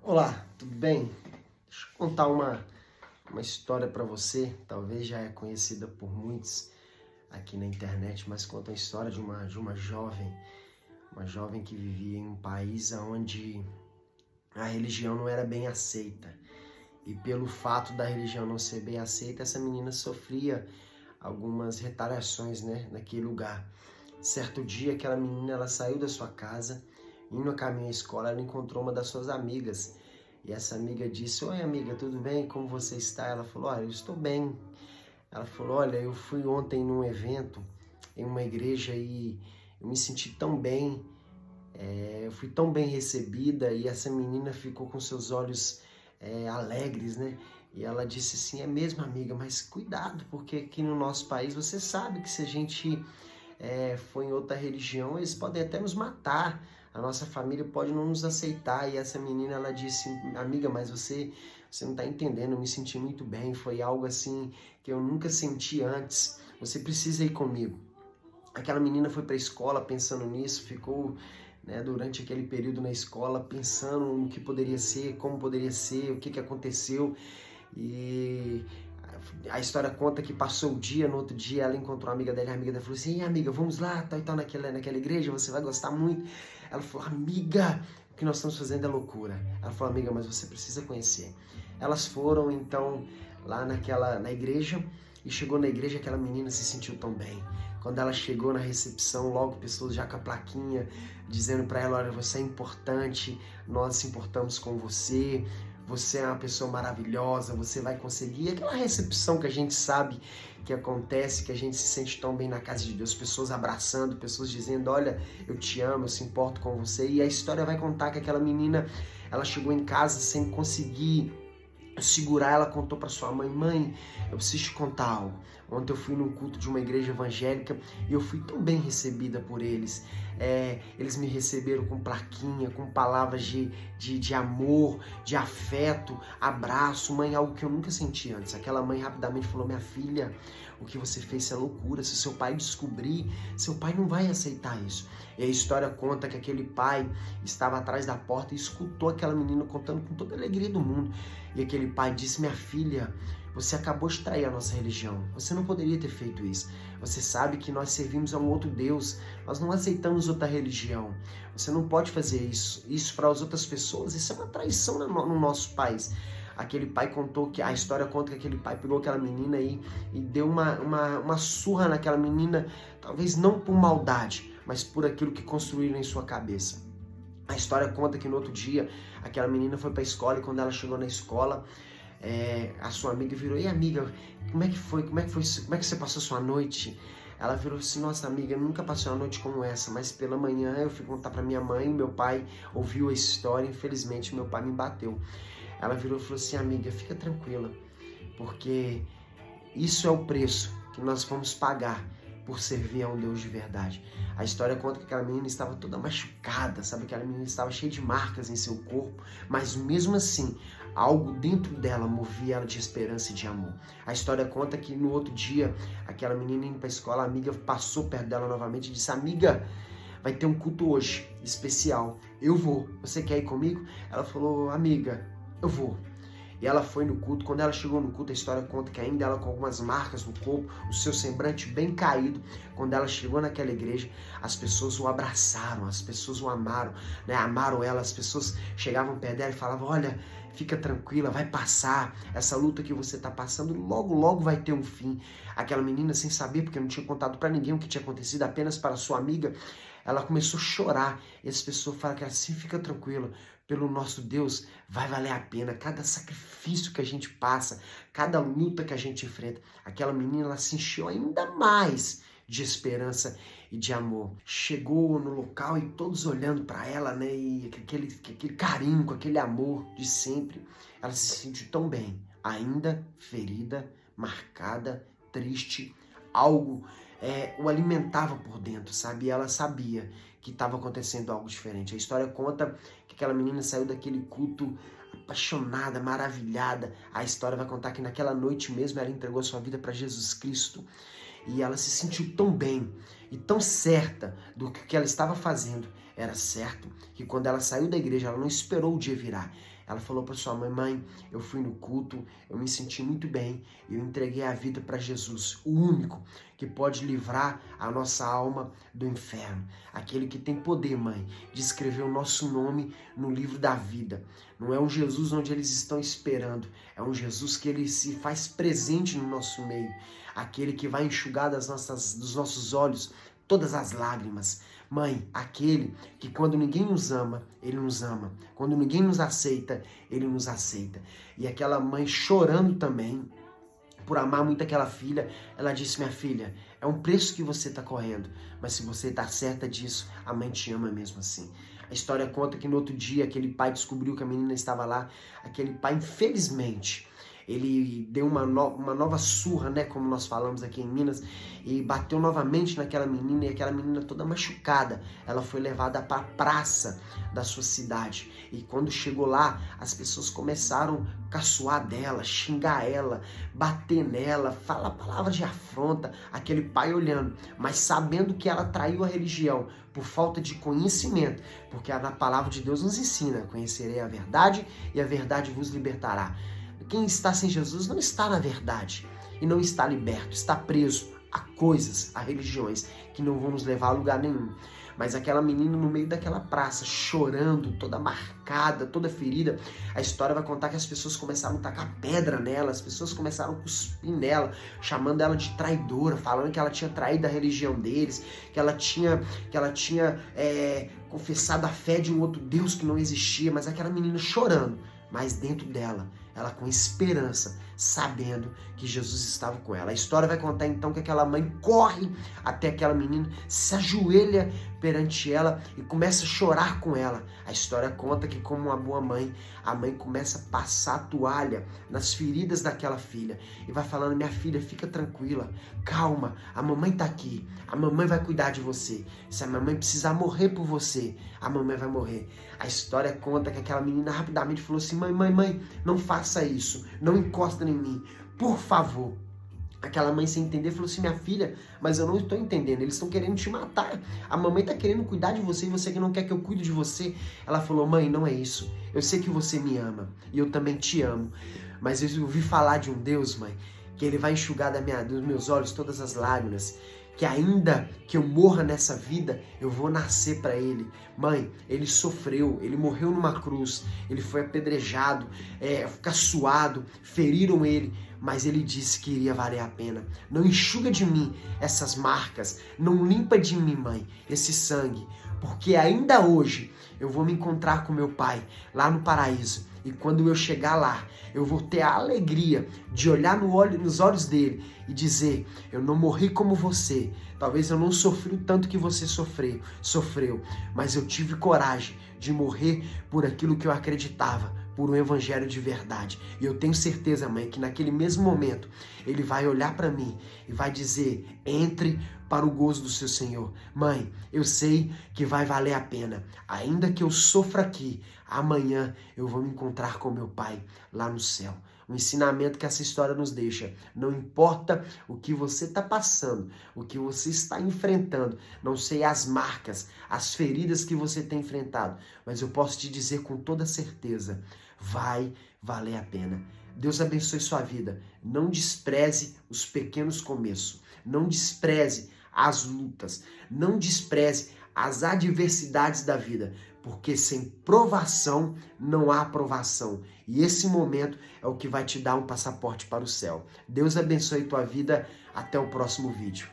Olá, tudo bem? Deixa eu contar uma história para você, talvez já é conhecida por muitos aqui na internet, mas conta a história de uma jovem que vivia em um país onde a religião não era bem aceita. E pelo fato da religião não ser bem aceita, essa menina sofria algumas retaliações, né, naquele lugar. Certo dia, aquela menina ela saiu da sua casa, indo a caminho à escola, ela encontrou uma das suas amigas. E essa amiga disse: Oi, amiga, tudo bem? Como você está? Ela falou: Olha, eu estou bem. Ela falou: Olha, eu fui ontem num evento em uma igreja e eu me senti tão bem, eu fui tão bem recebida. E essa menina ficou com seus olhos alegres, né? E ela disse assim: É mesmo, amiga, mas cuidado, porque aqui no nosso país você sabe que se a gente for em outra religião, eles podem até nos matar. A nossa família pode não nos aceitar. E essa menina, ela disse: Amiga, mas você não está entendendo, eu me senti muito bem. Foi algo assim que eu nunca senti antes. Você precisa ir comigo. Aquela menina foi para a escola pensando nisso, ficou, né, durante aquele período na escola pensando no que poderia ser, como poderia ser, o que aconteceu. E a história conta que passou o dia, no outro dia ela encontrou uma amiga dela, e a amiga dela falou assim: amiga, vamos lá, tal e tal, naquela igreja, você vai gostar muito. Ela falou: amiga, o que nós estamos fazendo é loucura. Ela falou: amiga, mas você precisa conhecer. Elas foram então lá na igreja, e chegou na igreja, aquela menina se sentiu tão bem. Quando ela chegou na recepção, logo pessoas já com a plaquinha dizendo para ela: olha, você é importante, nós se importamos com você, você é uma pessoa maravilhosa, você vai conseguir. E aquela recepção que a gente sabe que acontece, que a gente se sente tão bem na casa de Deus, pessoas abraçando, pessoas dizendo: olha, eu te amo, eu se importo com você. E a história vai contar que aquela menina, ela chegou em casa sem conseguir segurar. Ela contou para sua mãe: mãe, eu preciso te contar algo. Ontem eu fui num culto de uma igreja evangélica e eu fui tão bem recebida por eles. Eles me receberam com plaquinha, com palavras de amor, de afeto, abraço. Mãe, algo que eu nunca senti antes. Aquela mãe rapidamente falou: minha filha, o que você fez é loucura. Se seu pai descobrir, seu pai não vai aceitar isso. E a história conta que aquele pai estava atrás da porta e escutou aquela menina contando com toda a alegria do mundo. E aquele pai disse: minha filha, você acabou de trair a nossa religião. Você não poderia ter feito isso. Você sabe que nós servimos a um outro Deus. Nós não aceitamos outra religião. Você não pode fazer isso. Isso para as outras pessoas, isso é uma traição no nosso país. Aquele pai contou que a história conta que aquele pai pegou aquela menina e deu uma surra naquela menina, talvez não por maldade, mas por aquilo que construíram em sua cabeça. A história conta que no outro dia aquela menina foi para a escola e quando ela chegou na escola, a sua amiga virou: e amiga, como é que foi? Como é que você passou sua noite? Ela virou assim: nossa amiga, eu nunca passei uma noite como essa, mas pela manhã eu fui contar para minha mãe, meu pai ouviu a história, infelizmente meu pai me bateu. Ela virou e falou assim: amiga, fica tranquila, porque isso é o preço que nós vamos pagar por servir a um Deus de verdade. A história conta que aquela menina estava toda machucada, sabe? Aquela menina estava cheia de marcas em seu corpo, mas mesmo assim, algo dentro dela movia ela de esperança e de amor. A história conta que no outro dia, aquela menina indo para a escola, a amiga passou perto dela novamente e disse: amiga, vai ter um culto hoje, especial. Eu vou. Você quer ir comigo? Ela falou: amiga, eu vou. E ela foi no culto. Quando ela chegou no culto, a história conta que ainda ela com algumas marcas no corpo, o seu semblante bem caído. Quando ela chegou naquela igreja, as pessoas o abraçaram, as pessoas o amaram, né? Amaram ela. As pessoas chegavam perto dela e falavam: olha, fica tranquila, vai passar. Essa luta que você está passando, logo, logo vai ter um fim. Aquela menina, sem saber, porque não tinha contado para ninguém o que tinha acontecido, apenas para sua amiga, ela começou a chorar. E as pessoas falaram que assim: fica tranquila, pelo nosso Deus vai valer a pena. Cada sacrifício que a gente passa, cada luta que a gente enfrenta. Aquela menina, ela se encheu ainda mais de esperança e de amor. Chegou no local e todos olhando para ela, né? E aquele carinho, com aquele amor de sempre. Ela se sentiu tão bem, ainda ferida, marcada, triste. Algo o alimentava por dentro, sabe? E ela sabia que estava acontecendo algo diferente. A história conta que aquela menina saiu daquele culto apaixonada, maravilhada. A história vai contar que naquela noite mesmo ela entregou sua vida para Jesus Cristo. E ela se sentiu tão bem e tão certa do que ela estava fazendo. era certo que quando ela saiu da igreja, ela não esperou o dia virar. Ela falou para sua mãe: mãe, eu fui no culto, eu me senti muito bem, e eu entreguei a vida para Jesus, o único que pode livrar a nossa alma do inferno. Aquele que tem poder, mãe, de escrever o nosso nome no livro da vida. Não é um Jesus onde eles estão esperando, é um Jesus que ele se faz presente no nosso meio. Aquele que vai enxugar dos nossos olhos todas as lágrimas. Mãe, aquele que quando ninguém nos ama, ele nos ama. Quando ninguém nos aceita, ele nos aceita. E aquela mãe chorando também, por amar muito aquela filha, ela disse: minha filha, é um preço que você está correndo, mas se você está certa disso, a mãe te ama mesmo assim. A história conta que no outro dia, aquele pai descobriu que a menina estava lá. Aquele pai, infelizmente, ele deu uma nova surra, né, como nós falamos aqui em Minas, e bateu novamente naquela menina, e aquela menina toda machucada, ela foi levada para a praça da sua cidade. E quando chegou lá, as pessoas começaram a caçoar dela, xingar ela, bater nela, falar palavras de afronta, aquele pai olhando, mas sabendo que ela traiu a religião por falta de conhecimento, porque a palavra de Deus nos ensina: conhecerei a verdade e a verdade vos libertará. Quem está sem Jesus não está na verdade e não está liberto, está preso a coisas, a religiões que não vão nos levar a lugar nenhum. Mas aquela menina no meio daquela praça, chorando, toda marcada, toda ferida, a história vai contar que as pessoas começaram a tacar pedra nela, as pessoas começaram a cuspir nela, chamando ela de traidora, falando que ela tinha traído a religião deles, que ela tinha confessado a fé de um outro Deus que não existia. Mas aquela menina chorando, mas dentro dela, ela com esperança, sabendo que Jesus estava com ela. A história vai contar então que aquela mãe corre até aquela menina, se ajoelha perante ela e começa a chorar com ela. A história conta que, como uma boa mãe, a mãe começa a passar a toalha nas feridas daquela filha e vai falando: minha filha, fica tranquila, calma, a mamãe tá aqui, a mamãe vai cuidar de você. Se a mamãe precisar morrer por você, a mamãe vai morrer. A história conta que aquela menina rapidamente falou assim: mãe, não faça isso, não encosta em mim, por favor. Aquela mãe, sem entender, falou assim: minha filha, mas eu não estou entendendo, eles estão querendo te matar, a mamãe está querendo cuidar de você e você que não quer que eu cuide de você. Ela falou: mãe, não é isso, eu sei que você me ama e eu também te amo, mas eu ouvi falar de um Deus, mãe, que ele vai enxugar dos meus olhos todas as lágrimas, que ainda que eu morra nessa vida, eu vou nascer para ele. Mãe, ele sofreu, ele morreu numa cruz, ele foi apedrejado, caçoado, feriram ele, mas ele disse que iria valer a pena. Não enxuga de mim essas marcas, não limpa de mim, mãe, esse sangue, porque ainda hoje eu vou me encontrar com meu pai lá no paraíso. E quando eu chegar lá, eu vou ter a alegria de olhar nos olhos dele e dizer: eu não morri como você, talvez eu não sofri o tanto que você sofreu, mas eu tive coragem de morrer por aquilo que eu acreditava, por um evangelho de verdade. E eu tenho certeza, mãe, que naquele mesmo momento ele vai olhar para mim e vai dizer: entre para o gozo do seu Senhor. Mãe, eu sei que vai valer a pena. Ainda que eu sofra aqui, amanhã eu vou me encontrar com meu Pai lá no céu. O ensinamento que essa história nos deixa: não importa o que você está passando, o que você está enfrentando, não sei as marcas, as feridas que você tem enfrentado, mas eu posso te dizer com toda certeza: vai valer a pena. Deus abençoe sua vida. Não despreze os pequenos começos. Não despreze as lutas. Não despreze as adversidades da vida, porque sem provação não há aprovação. E esse momento é o que vai te dar um passaporte para o céu. Deus abençoe tua vida. Até o próximo vídeo.